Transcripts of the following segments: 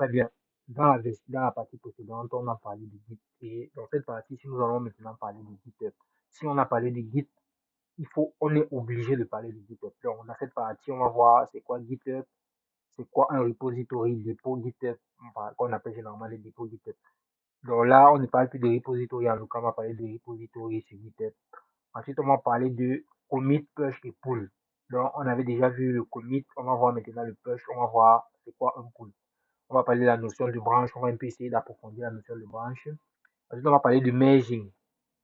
Très bien. Dans la partie précédente, on a parlé de Git. Et dans cette partie, si nous allons maintenant parler de GitHub. Si on a parlé de Git, on est obligé de parler de GitHub. Donc, dans cette partie, on va voir c'est quoi GitHub, c'est quoi un repository dépôt GitHub, qu'on appelle généralement les dépôts GitHub. Donc là, on ne parle plus de repository, en tout cas, on va parler de repository sur GitHub. Ensuite, on va parler de commit, push et pull. Donc, on avait déjà vu le commit, on va voir maintenant le push, on va voir c'est quoi un pull. On va parler de la notion de branche, on va un peu essayer d'approfondir la notion de branche. Ensuite, on va parler de merging.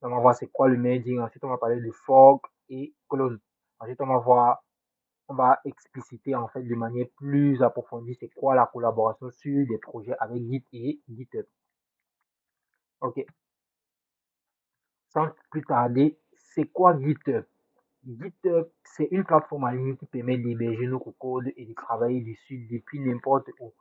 On va voir c'est quoi le merging. Ensuite, on va parler de fork et clone. Ensuite, on va expliciter en fait de manière plus approfondie c'est quoi la collaboration sur des projets avec Git et GitHub. Ok, sans plus tarder, c'est quoi GitHub? GitHub, c'est une plateforme en ligne qui permet d'héberger nos codes et de travailler dessus depuis n'importe où.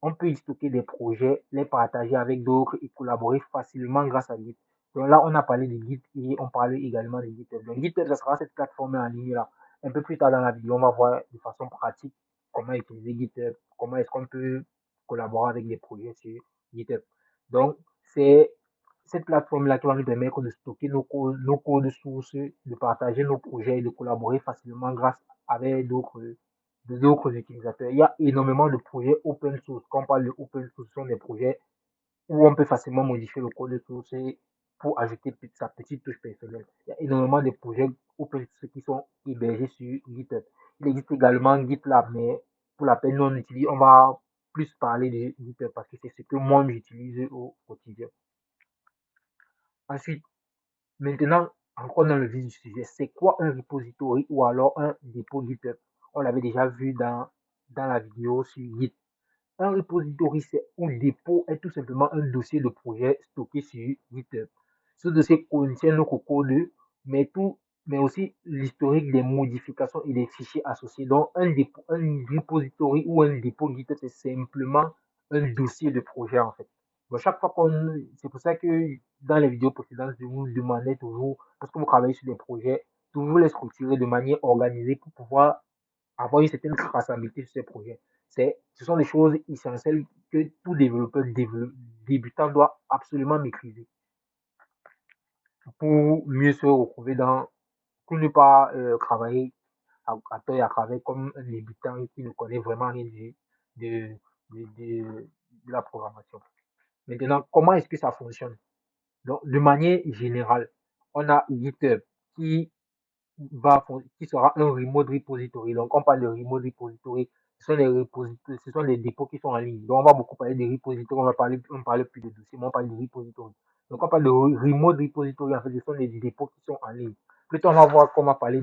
On peut y stocker des projets, les partager avec d'autres et collaborer facilement grâce à Git. Donc là, on a parlé de Git et on parlait également de GitHub. Donc GitHub, ça sera cette plateforme en ligne là. Un peu plus tard dans la vidéo, on va voir de façon pratique comment utiliser GitHub, comment est-ce qu'on peut collaborer avec des projets sur GitHub. Donc, c'est cette plateforme-là qui va nous permettre de stocker nos codes sources, de partager nos projets et de collaborer facilement grâce avec d'autres utilisateurs. Il y a énormément de projets open source. Quand on parle de open source, ce sont des projets où on peut facilement modifier le code source pour ajouter sa petite touche personnelle. Il y a énormément de projets open source qui sont hébergés sur GitHub. Il existe également GitLab, mais pour la peine non utilisée, on va plus parler de GitHub parce que c'est ce que moi j'utilise au quotidien. Ensuite, maintenant, encore dans le vif du sujet, c'est quoi un repository ou alors un dépôt GitHub? On l'avait déjà vu dans la vidéo sur Git. Un repository, c'est un dépôt est tout simplement un dossier de projet stocké sur GitHub. Ce dossier contient nos codes, mais mais aussi l'historique des modifications et des fichiers associés. Donc, un repository ou un dépôt GitHub, c'est simplement un dossier de projet, en fait. Donc, chaque fois c'est pour ça que dans les vidéos précédentes, je vous demandais toujours, parce que vous travaillez sur des projets, toujours les structurer de manière organisée pour pouvoir avoir une certaine traçabilité sur ces projets. Ce sont des choses essentielles que tout développeur débutant doit absolument maîtriser pour mieux se retrouver pour ne pas travailler à tort et à travers comme un débutant qui ne connaît vraiment rien de, de la programmation. Maintenant, comment est-ce que ça fonctionne? Donc, de manière générale, on a GitHub qui qui sera un remote repository. Donc, on parle de remote repository. Ce sont des dépôts qui sont en ligne. Donc, on va beaucoup parler de repository. On parle plus de dossiers, mais on parle de repository. Donc, on parle de remote repository. En fait, ce sont des dépôts qui sont en ligne. Plus tard, on va voir comment parler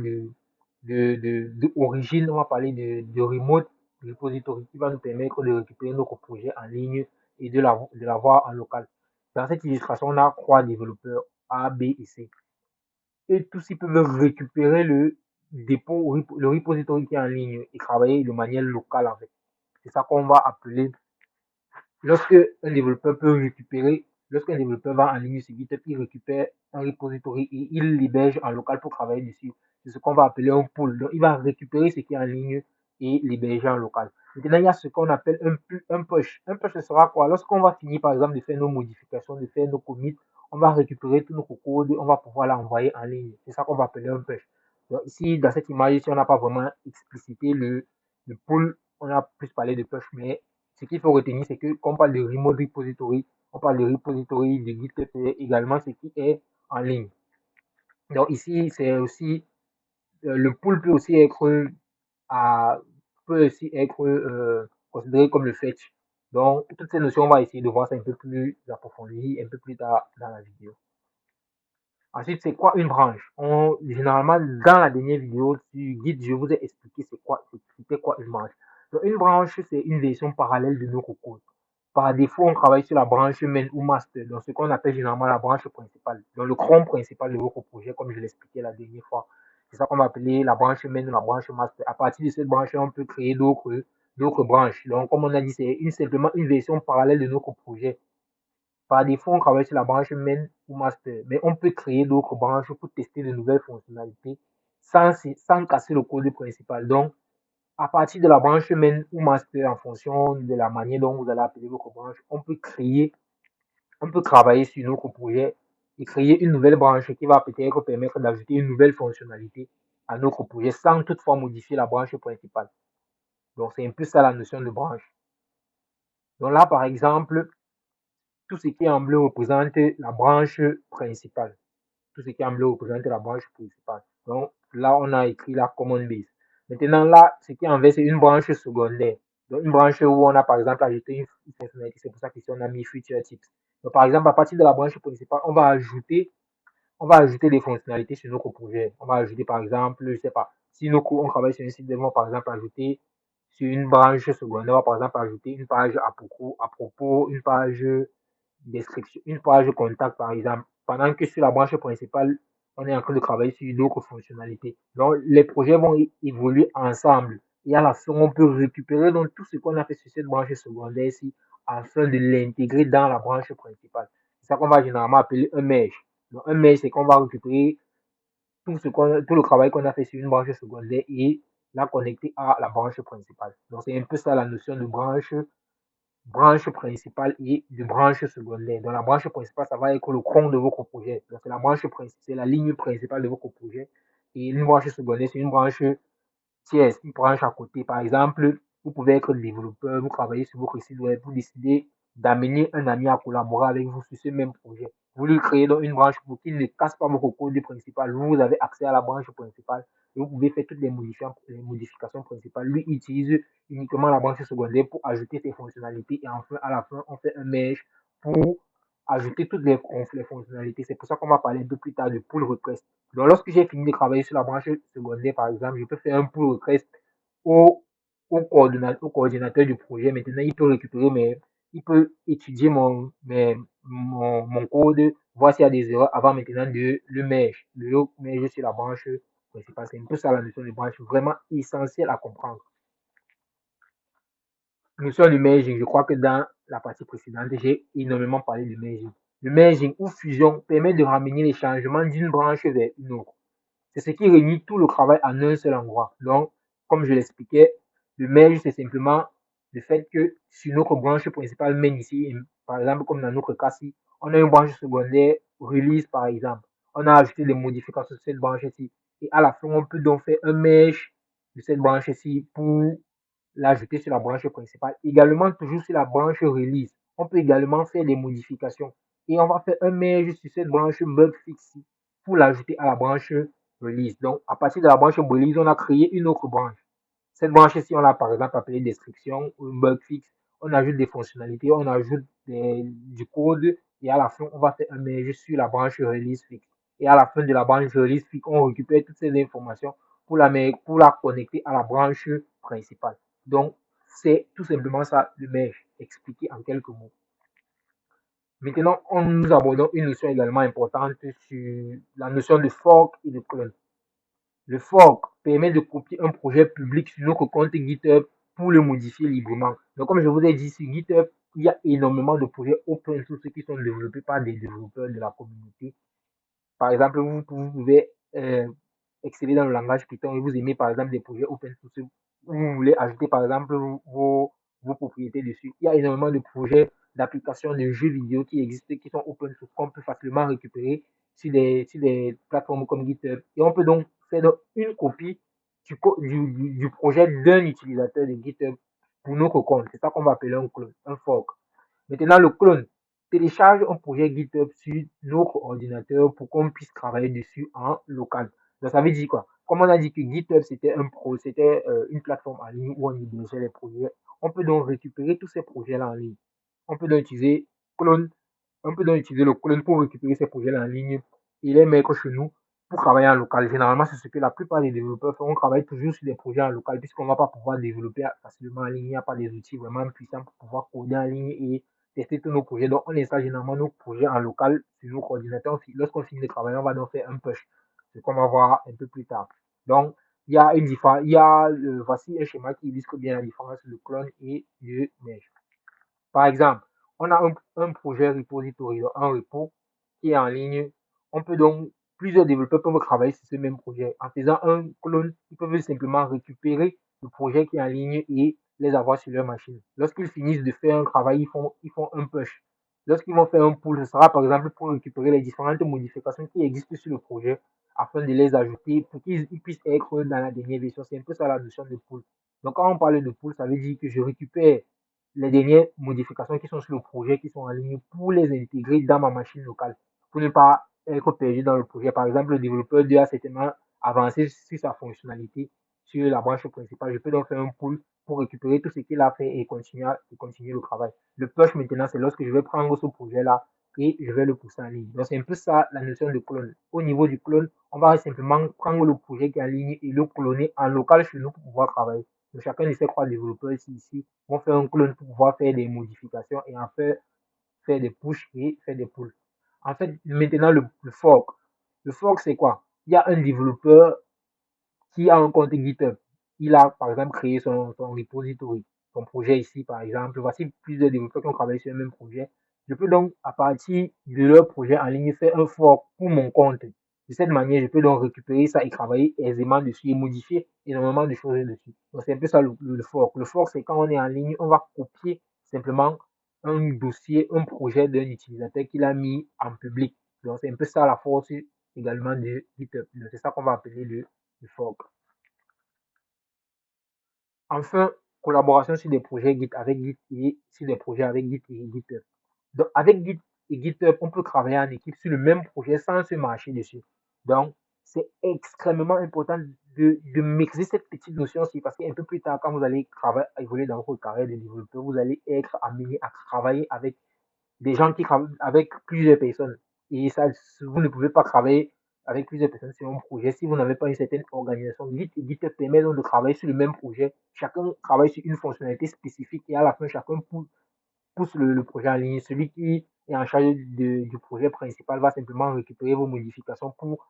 de origine. On va parler de remote repository qui va nous permettre de récupérer notre projet en ligne et de l'avoir en local. Dans cette illustration, on a 3 développeurs A, B et C et tous ils peuvent récupérer le dépôt, le repository qui est en ligne et travailler de manière locale en fait. C'est ça qu'on va appeler lorsque un développeur peut récupérer, lorsqu'un développeur va en ligne sur GitHub, il récupère un repository et il l'héberge en local pour travailler dessus. C'est ce qu'on va appeler un pool. Donc il va récupérer ce qui est en ligne et l'héberger en local. Maintenant, il y a ce qu'on appelle un push. Un push, ce sera quoi? Lorsqu'on va finir, par exemple, de faire nos modifications, de faire nos commits, on va récupérer tous nos codes, on va pouvoir l'envoyer en ligne. C'est ça qu'on va appeler un push. Donc, ici, dans cette image, si on n'a pas vraiment explicité le pull, on a plus parlé de push, mais ce qu'il faut retenir, c'est que quand on parle de remote repository, on parle de repository de GitHub, c'est également ce qui est en ligne. Donc ici, c'est aussi le pull peut aussi être considéré comme le fetch. Donc toutes ces notions, on va essayer de voir ça un peu plus approfondi, un peu plus tard dans la vidéo. Ensuite, c'est quoi une branche? Généralement, dans la dernière vidéo sur Git, je vous ai expliqué c'était quoi une branche. Donc, une branche, c'est une version parallèle de notre code. Par défaut, on travaille sur la branche main ou master, donc ce qu'on appelle généralement la branche principale. Donc, le cron principal de votre projet, comme je l'expliquais la dernière fois. C'est ça qu'on va appeler la branche main ou la branche master. À partir de cette branche, on peut créer d'autres branches. Donc, comme on a dit, c'est simplement une version parallèle de notre projet. Par défaut, on travaille sur la branche main ou master, mais on peut créer d'autres branches pour tester de nouvelles fonctionnalités sans casser le code principal. Donc, À partir de la branche main ou master, en fonction de la manière dont vous allez appeler votre branche, on peut travailler sur notre projet et créer une nouvelle branche qui va peut-être permettre d'ajouter une nouvelle fonctionnalité à notre projet sans toutefois modifier la branche principale. Donc, c'est un peu ça la notion de branche. Donc là, par exemple, tout ce qui est en bleu représente la branche principale. Tout ce qui est en bleu représente la branche principale. Donc là, on a écrit la common base. Maintenant, là, ce qui est en vert, c'est une branche secondaire. Donc, une branche où on a, par exemple, ajouté une fonctionnalité. C'est pour ça qu'ici, on a mis Future Tips. Donc, par exemple, à partir de la branche principale, on va ajouter des fonctionnalités sur notre projet. On va ajouter, par exemple, je sais pas, si on travaille sur un site, on va, par exemple, ajouter sur une branche secondaire, on va, par exemple, ajouter une page à propos, une page description, une page contact par exemple, pendant que sur la branche principale, on est en train de travailler sur d'autres fonctionnalités. Donc, les projets vont évoluer ensemble. Et à la fin, on peut récupérer donc tout ce qu'on a fait sur cette branche secondaire ici afin de l'intégrer dans la branche principale. C'est ça qu'on va généralement appeler un merge. Donc, un merge, c'est qu'on va récupérer tout le travail qu'on a fait sur une branche secondaire et la connecter à la branche principale. Donc, c'est un peu ça la notion de branche principale et de branche secondaire. Dans la branche principale, ça va être le cron de votre projet. Donc, c'est la branche principale, c'est la ligne principale de votre projet. Et une branche secondaire, c'est une branche tierce, une branche à côté. Par exemple, vous pouvez être développeur, vous travaillez sur votre site web, vous décidez d'amener un ami à collaborer avec vous sur ce même projet. Vous lui créez donc une branche pour qu'il ne casse pas votre code principal. Vous avez accès à la branche principale et vous pouvez faire toutes les modifications principales. Lui utilise uniquement la branche secondaire pour ajouter ses fonctionnalités et enfin, à la fin, on fait un merge pour ajouter toutes les fonctionnalités. C'est pour ça qu'on va parler un peu plus tard de pull request. Donc, lorsque j'ai fini de travailler sur la branche secondaire, par exemple, je peux faire un pull request au, au coordinateur du projet. Maintenant, il peut récupérer il peut étudier mon code, voir s'il y a des erreurs avant maintenant de le merge sur la branche principale. C'est un peu ça la notion de branche, vraiment essentielle à comprendre. Notion du merging, je crois que dans la partie précédente, j'ai énormément parlé de merging. Le merging ou fusion permet de ramener les changements d'une branche vers une autre. C'est ce qui réunit tout le travail en un seul endroit. Donc, comme je l'expliquais, le merge, c'est simplement le fait que sur notre branche principale, même ici, par exemple, comme dans notre cas-ci, on a une branche secondaire, release par exemple. On a ajouté des modifications sur cette branche-ci. Et à la fin, on peut donc faire un merge de cette branche-ci pour l'ajouter sur la branche principale. Également, toujours sur la branche release, on peut également faire des modifications. Et on va faire un merge sur cette branche bug fix pour l'ajouter à la branche release. Donc, à partir de la branche release, on a créé une autre branche. Cette branche-ci, on l'a par exemple appelée description ou bug fix. On ajoute des fonctionnalités, on ajoute du code et à la fin, on va faire un merge sur la branche release fix. Et à la fin de la branche release fix, on récupère toutes ces informations pour la connecter à la branche principale. Donc, c'est tout simplement ça le merge, expliqué en quelques mots. Maintenant, nous abordons une notion également importante sur la notion de fork et de clone. Le fork permet de copier un projet public sur notre compte GitHub pour le modifier librement. Donc, comme je vous ai dit, sur GitHub, il y a énormément de projets open source qui sont développés par des développeurs de la communauté. Par exemple, vous pouvez exceller dans le langage Python et vous aimez par exemple des projets open source où vous voulez ajouter par exemple vos propriétés dessus. Il y a énormément de projets d'applications de jeux vidéo qui existent, qui sont open source, qu'on peut facilement récupérer sur des plateformes comme GitHub. Et on peut donc faire donc une copie du projet d'un utilisateur de GitHub pour notre compte. C'est ça qu'on va appeler un clone, un fork. Maintenant, le clone télécharge un projet GitHub sur notre ordinateur pour qu'on puisse travailler dessus en local. Donc, ça veut dire quoi? Comme on a dit que GitHub, c'était une plateforme en ligne où on hébergeait les projets, on peut donc récupérer tous ces projets-là en ligne. On peut donc utiliser clone, on peut donc utiliser le clone pour récupérer ces projets-là en ligne et les mettre chez nous pour travailler en local. Généralement, c'est ce que la plupart des développeurs font. On travaille toujours sur des projets en local puisqu'on ne va pas pouvoir développer facilement en ligne. Il n'y a pas des outils vraiment puissants pour pouvoir coder en ligne et tester tous nos projets. Donc, on installe généralement nos projets en local sur nos coordinateurs. Lorsqu'on finit de travailler, on va donc faire un push. Ce qu'on va voir un peu plus tard. Donc, il y a une différence. Voici un schéma qui illustre bien la différence de clone et de merge. Par exemple, on a un projet repository, un repo qui est en ligne. On peut donc, plusieurs développeurs peuvent travailler sur ce même projet. En faisant un clone, ils peuvent simplement récupérer le projet qui est en ligne et les avoir sur leur machine. Lorsqu'ils finissent de faire un travail, ils font un push. Lorsqu'ils vont faire un pull, ce sera par exemple pour récupérer les différentes modifications qui existent sur le projet afin de les ajouter pour qu'ils puissent être dans la dernière version. C'est un peu ça la notion de pull. Donc quand on parle de pull, ça veut dire que je récupère les dernières modifications qui sont sur le projet, qui sont en ligne, pour les intégrer dans ma machine locale, pour ne pas être perdu dans le projet. Par exemple, le développeur doit certainement avancer sur sa fonctionnalité sur la branche principale. Je peux donc faire un pull pour récupérer tout ce qu'il a fait et continuer le travail. Le push maintenant, c'est lorsque je vais prendre ce projet-là et je vais le pousser en ligne. Donc c'est un peu ça la notion de clone. Au niveau du clone, on va simplement prendre le projet qui est en ligne et le cloner en local chez nous pour pouvoir travailler. Donc, chacun de ces trois développeurs ici vont faire un clone pour pouvoir faire des modifications et en faire des push et faire des pulls. En fait, maintenant, le fork. Le fork, c'est quoi? Il y a un développeur qui a un compte GitHub. Il a, par exemple, créé son repository, son projet ici, par exemple. Voici plusieurs développeurs qui ont travaillé sur le même projet. Je peux donc, à partir de leur projet en ligne, faire un fork pour mon compte. De cette manière, je peux donc récupérer ça et travailler aisément dessus et modifier énormément de choses dessus. Donc, c'est un peu ça le fork. Le fork, c'est quand on est en ligne, on va copier simplement un dossier, un projet d'un utilisateur qu'il a mis en public. Donc, c'est un peu ça la force également de GitHub. C'est ça qu'on va appeler le fork. Enfin, collaboration sur des projets Git avec Git et sur des projets avec Git et GitHub. Donc, avec Git et GitHub, on peut travailler en équipe sur le même projet sans se marcher dessus. Donc, c'est extrêmement important de maîtriser cette petite notion-ci parce qu'un peu plus tard, quand vous allez travailler, évoluer dans votre carrière de développeur, vous allez être amené à travailler avec des gens qui travaillent avec plusieurs personnes. Et ça, vous ne pouvez pas travailler avec plusieurs personnes sur un projet si vous n'avez pas une certaine organisation. Git permet donc de travailler sur le même projet. Chacun travaille sur une fonctionnalité spécifique et à la fin, chacun pousse le projet en ligne. Celui qui est en charge du projet principal va simplement récupérer vos modifications pour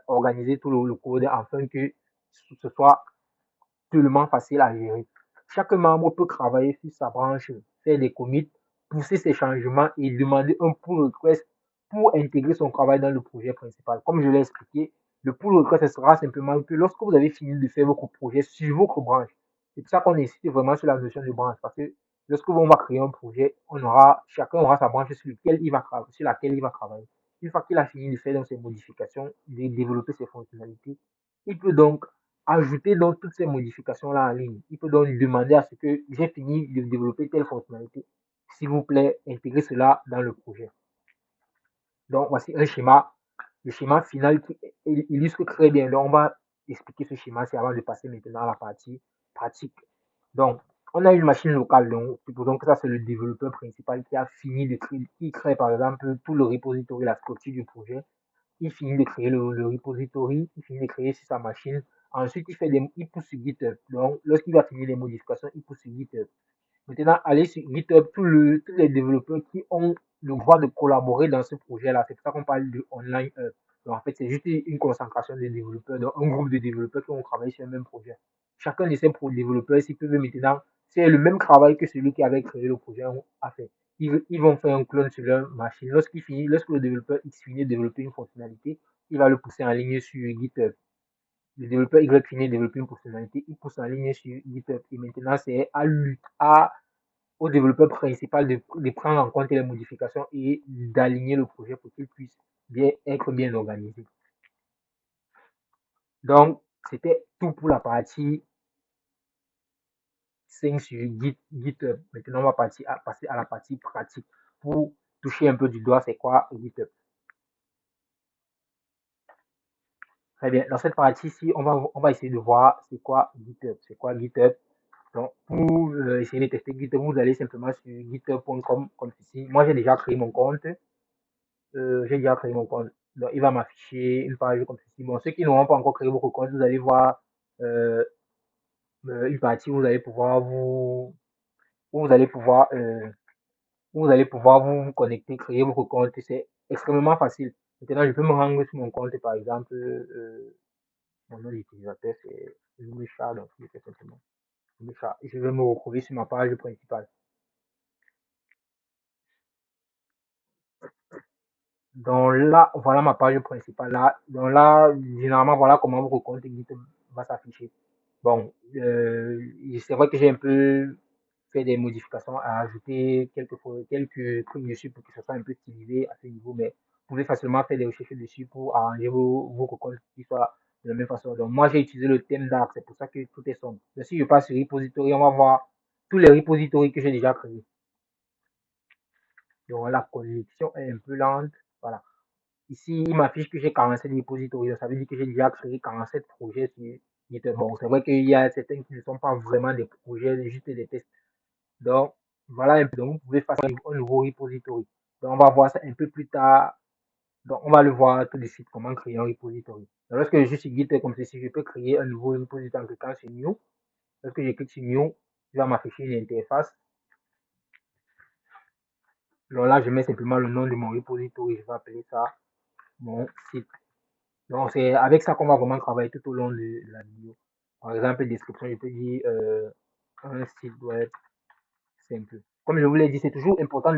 organiser tout le code afin que ce soit tellement facile à gérer. Chaque membre peut travailler sur sa branche, faire des commits, pousser ses changements et demander un pull request pour intégrer son travail dans le projet principal. Comme je l'ai expliqué, le pull request ce sera simplement que lorsque vous avez fini de faire votre projet sur votre branche, c'est pour ça qu'on insiste vraiment sur la notion de branche, parce que lorsque on va créer un projet, chacun aura sa branche sur laquelle il va travailler. Une fois qu'il a fini de faire donc ses modifications, de développer ses fonctionnalités, il peut donc ajouter donc toutes ces modifications-là en ligne. Il peut donc demander à ce que j'ai fini de développer telle fonctionnalité. S'il vous plaît, intégrez cela dans le projet. Donc, voici un schéma, le schéma final qui illustre très bien. Donc, on va expliquer ce schéma-ci avant de passer maintenant à la partie pratique. Donc, on a une machine locale. Donc, supposons que ça, c'est le développeur principal qui a fini de créer, qui crée par exemple tout le repository, la structure du projet. Il finit de créer le repository, il finit de créer sur sa machine. Ensuite, il pousse sur GitHub. Donc, lorsqu'il va finir les modifications, il pousse sur GitHub. Maintenant, allez sur GitHub, tous les développeurs qui ont le droit de collaborer dans ce projet-là. C'est pour ça qu'on parle de online hub. Donc, en fait, c'est juste une concentration de développeurs, donc un groupe de développeurs qui ont travaillé sur le même projet. Chacun de ces développeurs, s'ils peuvent maintenant, c'est le même travail que celui qui avait créé le projet a fait. Ils vont faire un clone sur leur machine. Lorsque le développeur X finit de développer une fonctionnalité, il va le pousser en ligne sur GitHub. Le développeur Y finit de développer une fonctionnalité, il pousse en ligne sur GitHub. Et maintenant, c'est au développeur principal de prendre en compte les modifications et d'aligner le projet pour qu'il puisse être bien organisé. Donc, c'était tout pour la partie 5 sur GitHub. Maintenant, on va passer à la partie pratique pour toucher un peu du doigt c'est quoi GitHub. Très bien. Dans cette partie-ci, on va essayer de voir c'est quoi GitHub. C'est quoi GitHub? Donc, pour essayer de tester GitHub, vous allez simplement sur github.com comme ceci. Moi, j'ai déjà créé mon compte. Donc, il va m'afficher une page comme ceci. Bon, ceux qui n'auront pas encore créé votre compte, vous allez voir euh, une partie où vous allez pouvoir où vous allez pouvoir, où vous allez pouvoir vous connecter, créer votre compte. C'est extrêmement facile. Maintenant, je peux me rendre sur mon compte, par exemple, mon nom d'utilisateur, c'est Louis-Charles, donc je fais simplement Louis-Charles. Et je vais me retrouver sur ma page principale. Donc là, voilà ma page principale là. Donc là, généralement, voilà comment votre compte GitHub va s'afficher. Bon, C'est vrai que j'ai un peu fait des modifications, à ajouter quelques trucs dessus pour que ça soit un peu stylisé à ce niveau, mais vous pouvez facilement faire des recherches dessus pour arranger vos recoins qui soient de la même façon. Donc, moi, j'ai utilisé le thème dark, c'est pour ça que tout est sombre. Donc, si je passe sur repository, on va voir tous les repositories que j'ai déjà créés. Donc, la connexion est un peu lente. Voilà. Ici, il m'affiche que j'ai 47 repositories. Donc, ça veut dire que j'ai déjà créé 47 projets sur GitHub. Bon, c'est vrai qu'il y a certains qui ne sont pas vraiment des projets, juste des tests. Donc, voilà un peu. Donc, vous pouvez faire un nouveau repository. Donc, on va voir ça un peu plus tard. Donc, on va le voir tout de suite, comment créer un repository. Donc, lorsque je suis sur GitHub comme ceci, je peux créer un nouveau repository en cliquant sur New. Lorsque je clique sur New, il va m'afficher une interface. Donc là, je mets simplement le nom de mon repository. Je vais appeler ça mon site. Donc, c'est avec ça qu'on va vraiment travailler tout au long de la vidéo. Par exemple, description, je peux dire un site web simple. Comme je vous l'ai dit, c'est toujours important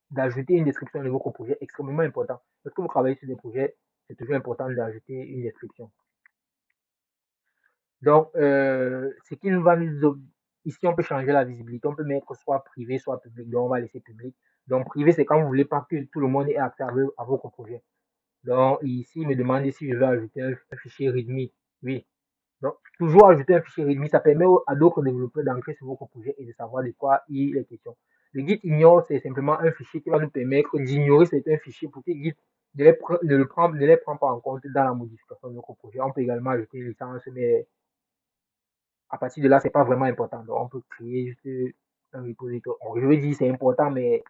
d'ajouter une description de votre projet, extrêmement important. Lorsque vous travaillez sur des projets, c'est toujours important d'ajouter une description. Donc, ce qui nous va nous... Ici, on peut changer la visibilité. On peut mettre soit privé, soit public. Donc, on va laisser public. Donc, privé, c'est quand vous voulez pas que tout le monde ait accès à votre projet. Donc, ici, il me demande si je veux ajouter un fichier README. Oui. Donc, toujours ajouter un fichier README, ça permet à d'autres développeurs d'entrer sur votre projet et de savoir de quoi il est question. Le Git ignore, c'est simplement un fichier qui va nous permettre d'ignorer certains fichiers pour que Git ne les prend pas en compte dans la modification de notre projet. On peut également ajouter une licence, mais à partir de là, c'est pas vraiment important. Donc, on peut créer juste un repository. Je veux dire, c'est important, mais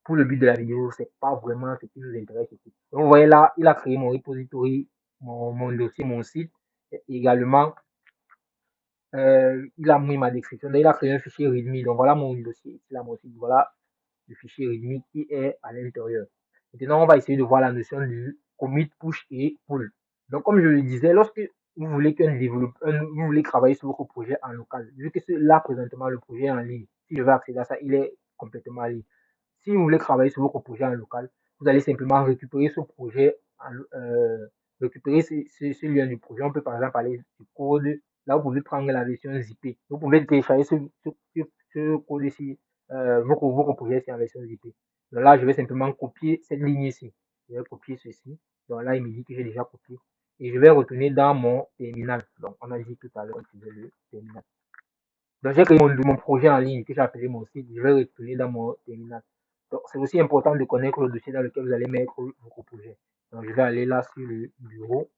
pour le but de la vidéo, c'est pas vraiment ce qui nous intéresse ici. Donc, vous voyez là, il a créé mon repository, mon dossier, mon site. Et également, il a mis ma description. Donc, il a créé un fichier README. Donc, voilà mon dossier. Ici, là, mon site. Voilà le fichier README qui est à l'intérieur. Maintenant, on va essayer de voir la notion du commit, push et pull. Donc, comme je le disais, lorsque vous voulez vous voulez travailler sur votre projet en local, vu que là, présentement, le projet est en ligne. Si je veux accéder à ça, il est complètement en ligne. Si vous voulez travailler sur votre projet en local, vous allez simplement récupérer ce projet, récupérer ce lien du projet. On peut par exemple aller du code. Là, vous pouvez prendre la version zippée. Vous pouvez télécharger ce code ici, votre projet ici en version zippée. Donc là, je vais simplement copier cette ligne ici. Je vais copier ceci. Donc là, il me dit que j'ai déjà copié. Et je vais retourner dans mon terminal. Donc, on a dit tout à l'heure, utiliser le terminal. Donc, j'ai créé mon projet en ligne que j'ai appelé mon site. Je vais retourner dans mon terminal. Donc, c'est aussi important de connaître le dossier dans lequel vous allez mettre votre projet. Donc, je vais aller là sur le bureau.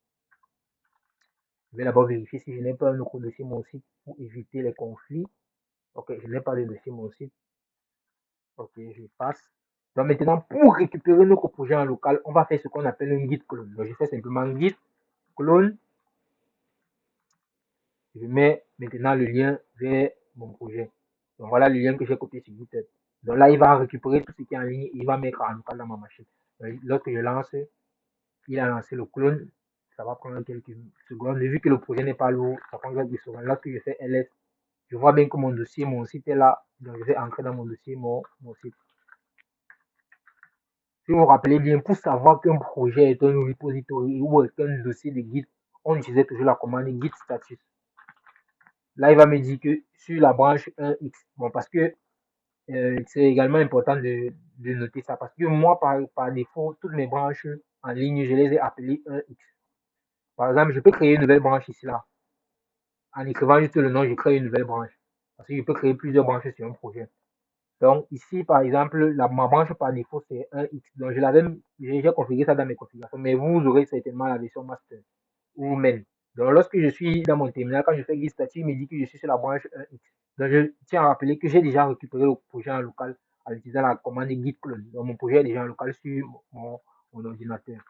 Je vais d'abord vérifier si je n'ai pas un autre dossier mon site pour éviter les conflits. Ok, je n'ai pas de dossier mon site. Ok, je passe. Donc maintenant, pour récupérer notre projet en local, on va faire ce qu'on appelle un git clone. Donc je fais simplement git clone. Je mets maintenant le lien vers mon projet. Donc voilà le lien que j'ai copié sur GitHub. Donc là, il va récupérer tout ce qui est en ligne et il va mettre en local dans ma machine. Donc, lorsque je lance, il a lancé le clone. Ça va prendre quelques secondes. Et vu que le projet n'est pas lourd, ça prend quelques secondes. Lorsque je fais ls, je vois bien que mon dossier, mon site est là. Donc je vais entrer dans mon dossier, mon site. Si vous vous rappelez bien, pour savoir qu'un projet est un repository ou est un dossier de Git, on utilisait toujours la commande git status. Là, il va me dire que sur la branche 1x, bon, parce que c'est également important de noter ça, parce que moi, par défaut, toutes mes branches en ligne, je les ai appelées 1x. Par exemple, je peux créer une nouvelle branche ici, là. En écrivant juste le nom, je crée une nouvelle branche. Parce que je peux créer plusieurs branches sur un projet. Donc ici, par exemple, ma branche par défaut, c'est 1x. Donc j'ai configuré ça dans mes configurations, mais vous aurez certainement la version master ou main. Donc lorsque je suis dans mon terminal, quand je fais git statut, il me dit que je suis sur la branche 1x. Donc je tiens à rappeler que j'ai déjà récupéré le projet en local en utilisant la commande git clone. Donc mon projet est déjà en local sur mon ordinateur.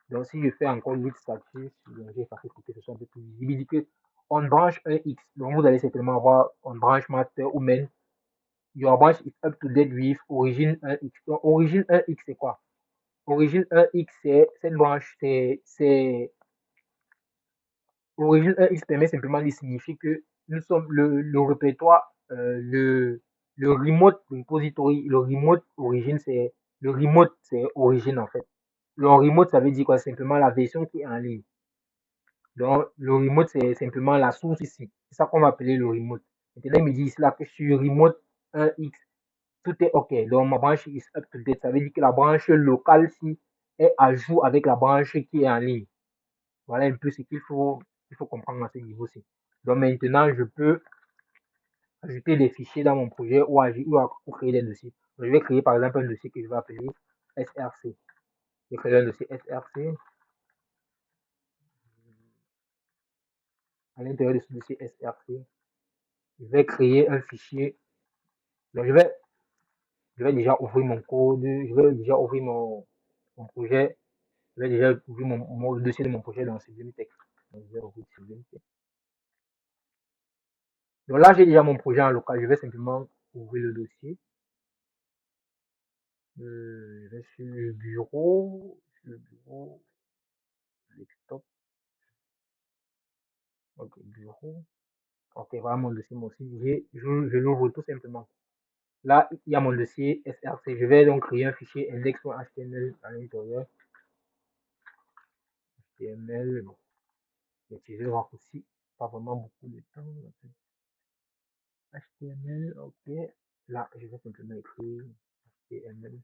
Donc si je fais encore git statut, j'ai effacé pour que ce soit un peu plus visible. Il dit que on branche 1x. Donc vous allez certainement avoir on branche master ou main. Your branch is up to date with origin 1x. Donc, origin 1x, c'est quoi? Origin 1x, c'est cette branche, origin 1x permet simplement de signifier que nous sommes le répertoire, le remote repository, le remote origin, c'est le remote, c'est origin en fait. Le remote, ça veut dire quoi? Simplement la version qui est en ligne. Donc, le remote, c'est simplement la source ici. C'est ça qu'on va appeler le remote. Maintenant, il me dit ici là que sur remote 1x, tout est OK. Donc, ma branche is up to date. Ça veut dire que la branche locale ici est à jour avec la branche qui est en ligne. Voilà un peu ce qu'il faut comprendre à ce niveau-ci. Donc, maintenant, je peux ajouter des fichiers dans mon projet ou créer des dossiers. Donc, je vais créer par exemple un dossier que je vais appeler SRC. Je vais créer un dossier SRC. À l'intérieur de ce dossier SRC, je vais créer un fichier. Donc, je vais déjà ouvrir mon code, je vais déjà ouvrir mon projet, je vais déjà ouvrir mon dossier de mon projet dans Sublime Text. Donc, je vais ouvrir Sublime Text. Donc là, j'ai déjà mon projet en local. Je vais simplement ouvrir le dossier. Je vais sur le bureau, desktop, ok, bureau. Ok, voilà mon dossier, moi aussi. Je l'ouvre tout simplement. Là, il y a mon dossier SRC. Je vais donc créer un fichier index.html à l'intérieur. HTML, bon, j'ai utilisé le raccourci, pas vraiment beaucoup de temps. HTML, ok. Là, je vais simplement écrire HTML,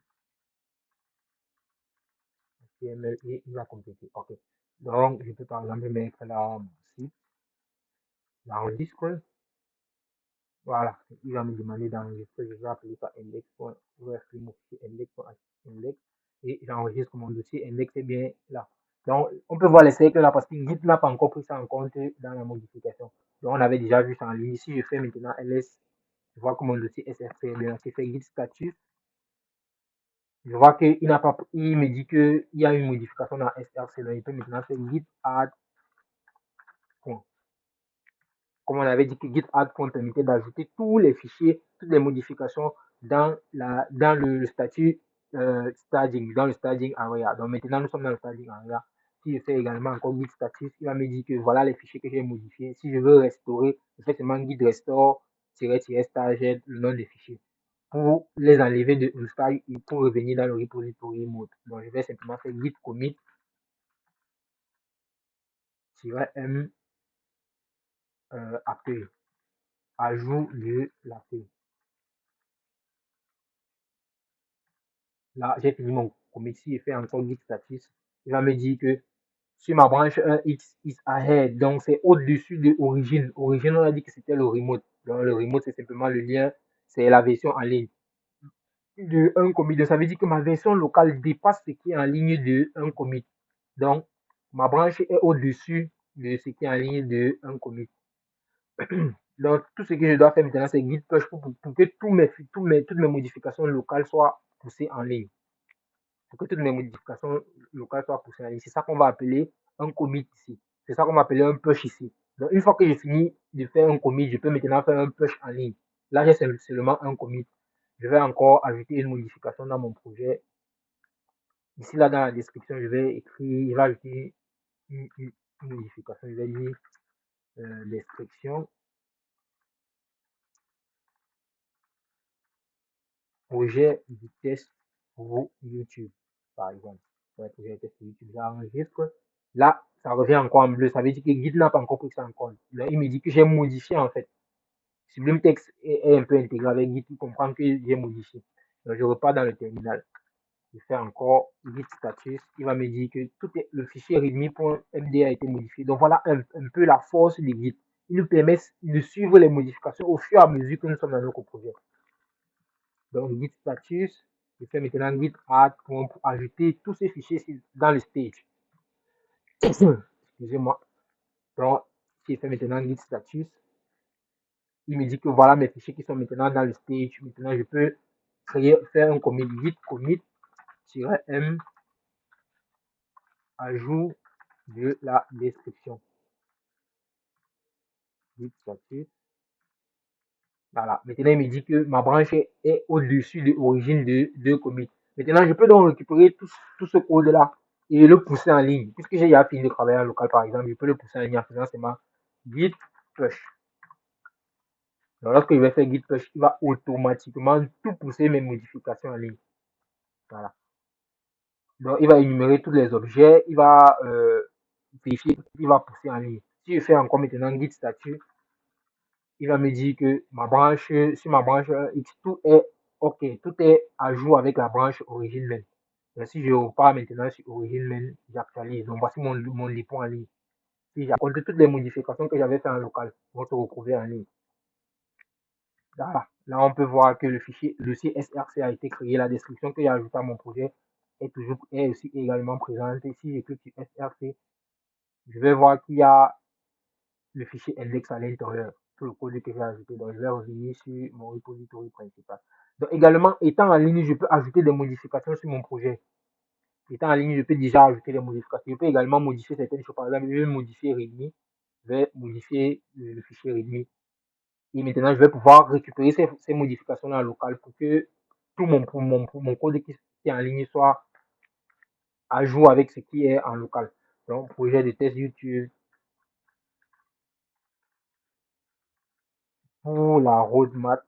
HTML et il va compléter. Ok. Donc, je peux par exemple mettre là mon site, j'enregistre. Voilà, il va me demander d'enregistrer. Je vais appeler ça index. Je vais appeler mon fichier index et j'enregistre mon dossier. Index est bien là. Donc, on peut voir les cercles là parce que Git n'a pas encore pris ça en compte dans la modification. Donc, on avait déjà vu ça en ligne. Si je fais maintenant ls, je vois que mon dossier SRC est bien. Si je fais git status, je vois qu'il n'a pas, il me dit qu'il y a une modification dans SRC. Donc, il peut maintenant faire git add. Comme on avait dit que git add permettait d'ajouter tous les fichiers, toutes les modifications dans le statut staging, dans le staging area. Donc maintenant, nous sommes dans le staging area. Si je fais également encore git status, il va me dire que voilà les fichiers que j'ai modifiés. Si je veux restaurer, je fais seulement git restore-stage, le nom des fichiers, pour les enlever de install et pour revenir dans le repository mode. Donc je vais simplement faire git commit-m accueil, ajout de l'accueil. Là, j'ai fini mon commit. Si je fais encore git status, il va me dire que sur ma branche 1x is ahead. Donc, c'est au-dessus de origine. Origine, on a dit que c'était le remote. Donc, le remote, c'est simplement le lien, c'est la version en ligne de un commit. Donc, ça veut dire que ma version locale dépasse ce qui est en ligne de un commit. Donc, ma branche est au-dessus de ce qui est en ligne de un commit. Donc, tout ce que je dois faire maintenant, c'est git push pour que toutes mes modifications locales soient poussées en ligne. Pour que toutes mes modifications locales soient poussées en ligne. C'est ça qu'on va appeler un commit ici. C'est ça qu'on va appeler un push ici. Donc, une fois que j'ai fini de faire un commit, je peux maintenant faire un push en ligne. Là, j'ai seulement un commit. Je vais encore ajouter une modification dans mon projet. Ici, là, dans la description, je vais écrire, je vais ajouter une modification. Je vais dire description projet de test pour YouTube, par exemple. Ouais, projet de test pour YouTube, j'enregistre. Là, ça revient encore en bleu. Ça veut dire que Git n'a pas encore pris ça en compte. Là, il me dit que j'ai modifié en fait. Sublime Text est un peu intégré avec Git. Il comprend que j'ai modifié. Donc, je repars dans le terminal. Je fais encore Git status. Il va me dire que le fichier readme.md a été modifié. Donc, voilà un peu la force de Git. Il nous permet de suivre les modifications au fur et à mesure que nous sommes dans notre projet. Donc, git status, je fais maintenant git add pour ajouter tous ces fichiers dans le stage. Excusez-moi. Donc, si je fais maintenant git status, il me dit que voilà mes fichiers qui sont maintenant dans le stage. Maintenant, je peux faire un commit git commit-m ajout de la description. Git status. Voilà. Maintenant, il me dit que ma branche est au-dessus de l'origine de 2 commits. Maintenant, je peux donc récupérer tout ce code-là et le pousser en ligne. Puisque j'ai déjà fini de travailler en local, par exemple, je peux le pousser en ligne en faisant seulement git push. Donc, lorsque je vais faire git push, il va automatiquement tout pousser mes modifications en ligne. Voilà. Donc, il va énumérer tous les objets, il va vérifier, il va pousser en ligne. Si je fais encore maintenant guide statut, il va me dire que ma branche, sur ma branche X, tout est OK, tout est à jour avec la branche origine main. Et si je repars maintenant sur origine main, j'actualise. Donc voici mon dépôt en ligne. Si j'accorde toutes les modifications que j'avais fait en local vont se retrouver en ligne. Là, on peut voir que le dossier SRC a été créé. La description que j'ai ajoutée à mon projet est aussi également présente. Et si je clique sur SRC, je vais voir qu'il y a le fichier index à l'intérieur, tout le code que j'ai ajouté. Donc, je vais revenir sur mon repository principal. Donc, également, étant en ligne, je peux ajouter des modifications sur mon projet. Étant en ligne, je peux déjà ajouter des modifications. Je peux également modifier certaines choses. Par exemple, je vais modifier README. Je vais modifier le fichier README. Et maintenant, je vais pouvoir récupérer ces modifications-là local pour que tout mon code qui est en ligne soit à jour avec ce qui est en local. Donc, projet de test YouTube pour la roadmap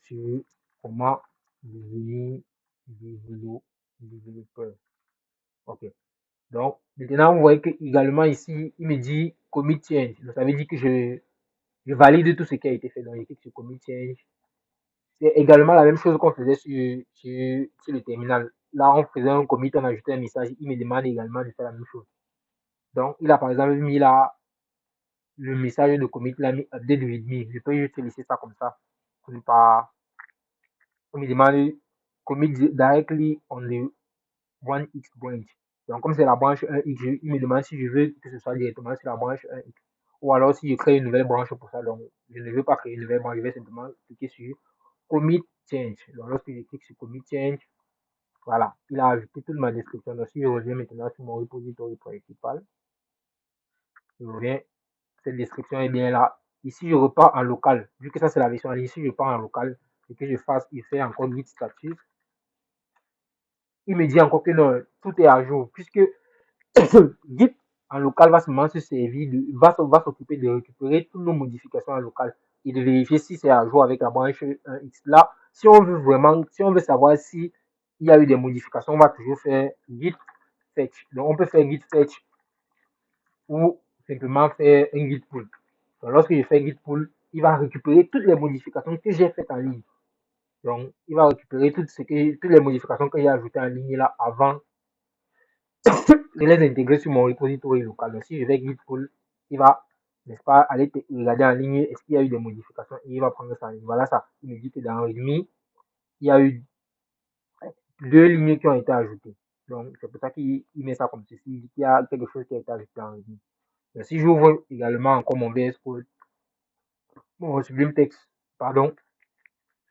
sur comment devenir développeur. Ok. Donc, maintenant, vous voyez que également ici, il me dit commit change. Donc, ça veut dire que je valide tout ce qui a été fait. Donc, je clique sur commit change. C'est également la même chose qu'on faisait sur le terminal. Là, on faisait un commit, on ajoutait un message. Il me demande également de faire la même chose. Donc, il a par exemple mis là le message de commit, il a mis update readme. Je peux juste laisser ça comme ça. Pour ne pas. On me demande commit directly on the 1x branch. Donc, comme c'est la branche 1x, il me demande si je veux que ce soit directement sur la branche 1x. Ou alors si je crée une nouvelle branche pour ça. Donc, je ne veux pas créer une nouvelle branche. Je vais simplement cliquer sur commit change. Donc, lorsque je clique sur commit change, voilà, il a ajouté toute ma description. Donc, si je reviens maintenant sur mon repository principal, je reviens, cette description est bien là. Ici, je repars en local. Vu que ça, c'est la version en ligne, si je pars en local et que je fasse, il fait encore git status, il me dit encore que non, tout est à jour, puisque Git en local va seulement se servir, va s'occuper de récupérer toutes nos modifications en local et de vérifier si c'est à jour avec la branche 1x. Là, si on veut vraiment, si on veut savoir si il y a eu des modifications, on va toujours faire git fetch. Donc, on peut faire git fetch ou simplement faire un git pull. Donc, lorsque je fais git pull, il va récupérer toutes les modifications que j'ai faites en ligne. Donc, il va récupérer toutes les modifications que j'ai ajoutées en ligne là avant de les intégrer sur mon repository local. Donc, si je vais git pull, il va, n'est-ce pas, aller regarder en ligne, est-ce qu'il y a eu des modifications et il va prendre ça en ligne. Voilà ça. Il me dit que dans README, il y a eu 2 lignes qui ont été ajoutées. Donc, c'est pour ça qu'il met ça comme ceci. Il dit qu'il y a quelque chose qui a été ajouté dans README. Donc, si j'ouvre également encore mon VS Code, mon Sublime Text, pardon,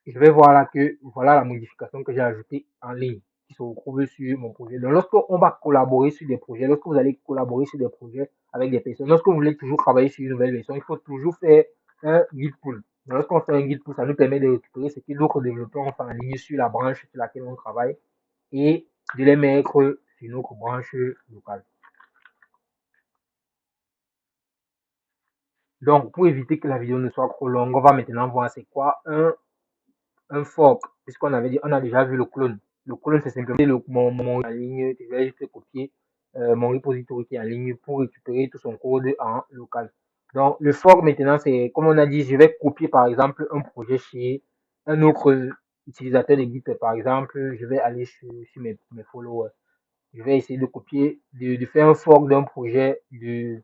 je vais voir là que voilà la modification que j'ai ajoutée en ligne qui se retrouve sur mon projet. Donc, lorsqu'on va collaborer sur des projets, lorsque vous allez collaborer sur des projets avec des personnes, lorsque vous voulez toujours travailler sur une nouvelle version, il faut toujours faire un git pull. Lorsqu'on fait un git pull, ça nous permet de récupérer ce que d'autres développeurs ont fait en ligne sur la branche sur laquelle on travaille et de les mettre sur notre branche locale. Donc, pour éviter que la vidéo ne soit trop longue, on va maintenant voir c'est quoi un fork, puisqu'on avait dit, on a déjà vu le clone. Le clone, c'est simplement mon en ligne, je vais juste copier mon repository qui est en ligne pour récupérer tout son code en local. Donc, le fork, maintenant, c'est, comme on a dit, je vais copier, par exemple, un projet chez un autre utilisateur de Git. Par exemple, je vais aller sur mes followers. Je vais essayer de copier, de faire un fork d'un projet des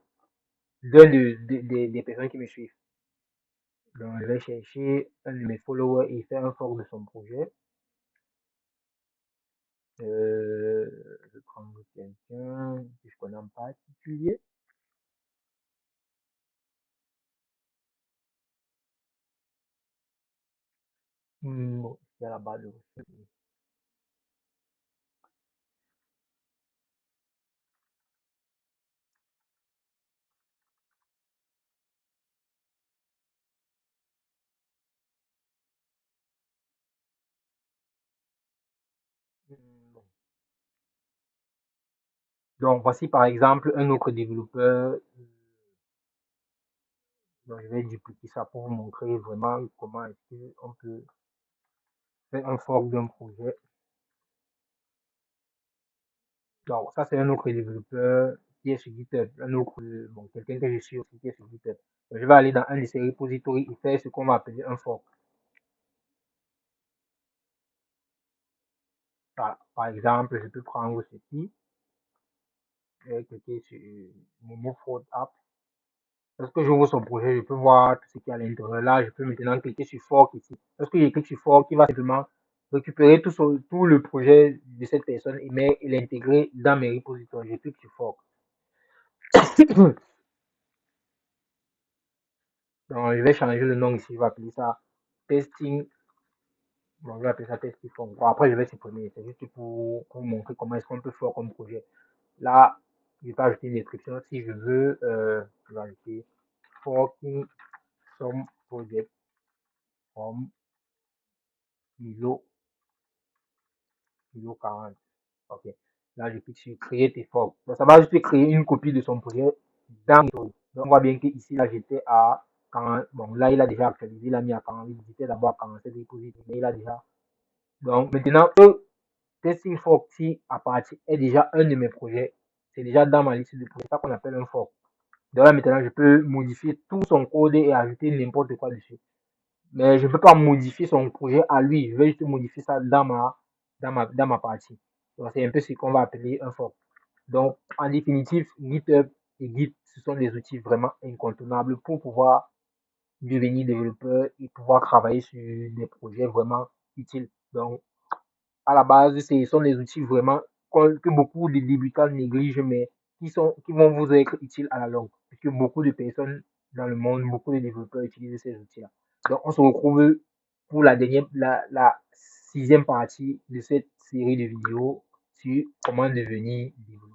personnes qui me suivent. Donc, je vais chercher un de mes followers et faire un fork de son projet. Je vais prendre quelqu'un que je connais en particulier. Bon, c'est à la base de recherche. Bon. Donc, voici par exemple un autre développeur. Donc, je vais dupliquer ça pour vous montrer vraiment comment est-ce qu'on peut faire un fork d'un projet. Donc, ça, c'est un autre développeur qui est sur GitHub. Un autre, bon, quelqu'un que je suis aussi qui est sur GitHub. Donc, je vais aller dans un de ces repositories et faire ce qu'on va appeler un fork. Par exemple, je peux prendre ceci, je vais cliquer sur Momo Fraud App. Lorsque j'ouvre son projet, je peux voir tout ce qu'il y a à l'intérieur. Là, je peux maintenant cliquer sur Fork ici. Lorsque je clique sur Fork, il va simplement récupérer tout le projet de cette personne et l'intégrer dans mes repositoires. Je clique sur Fork. Donc, je vais changer le nom ici. Je vais appeler ça Testing. Bon, je vais appeler ça Testing Fork. Bon, après, je vais supprimer. C'est juste pour vous montrer comment est-ce qu'on peut faire comme projet. Là, je vais ajouter une description. Si je veux, je vais ajouter Forking some project from ISO 40. Ok. Là, je clique sur créer tes formes. Donc, ça va juste créer une copie de son projet dans Github. Donc, on voit bien qu'ici, là, j'étais à 40. Bon, là, il a déjà actualisé, il a mis à 48. J'étais d'abord à 47 repositories, mais il a déjà. Donc, maintenant, Testing Fork, si à partir est déjà un de mes projets, c'est déjà dans ma liste de projets, c'est ça qu'on appelle un fork. Donc là, maintenant, je peux modifier tout son code et ajouter n'importe quoi dessus. Mais je ne peux pas modifier son projet à lui. Je vais juste modifier ça dans ma partie. Donc, c'est un peu ce qu'on va appeler un fork. Donc, en définitive, GitHub et Git, ce sont des outils vraiment incontournables pour pouvoir devenir développeur et pouvoir travailler sur des projets vraiment utiles. Donc, à la base, ce sont des outils vraiment que beaucoup de débutants négligent, mais qui vont vous être utiles à la longue. Puisque beaucoup de personnes dans le monde, beaucoup de développeurs utilisent ces outils-là. Donc, on se retrouve pour la sixième partie de cette série de vidéos sur comment devenir développeur.